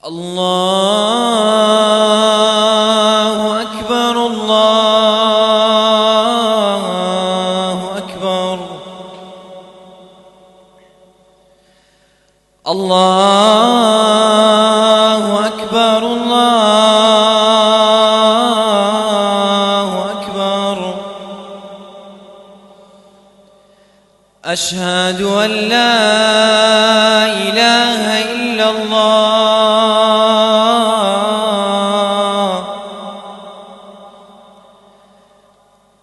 الله أكبر الله أكبر الله أكبر الله أكبر. أشهد أن لا إله إلا الله.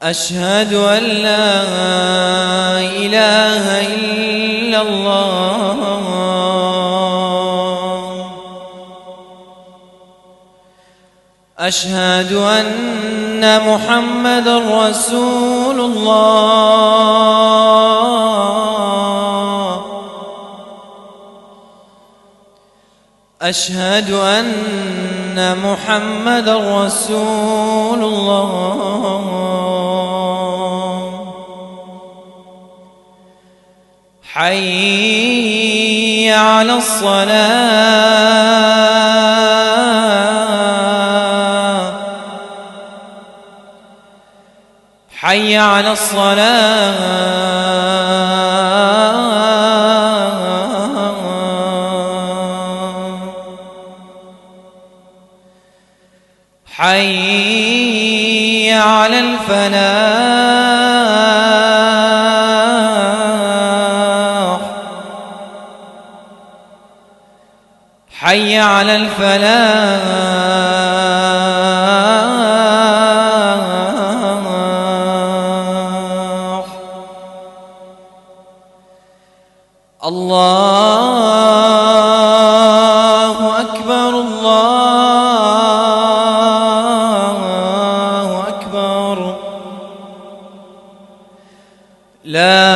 أشهد أن لا إله إلا الله. أشهد أن محمدًا رسول الله. أشهد أن محمدًا رسول الله. حي على الصلاة. حي على الصلاة. حي على الفلاح. حي على الفلاح. الله أكبر الله أكبر. لا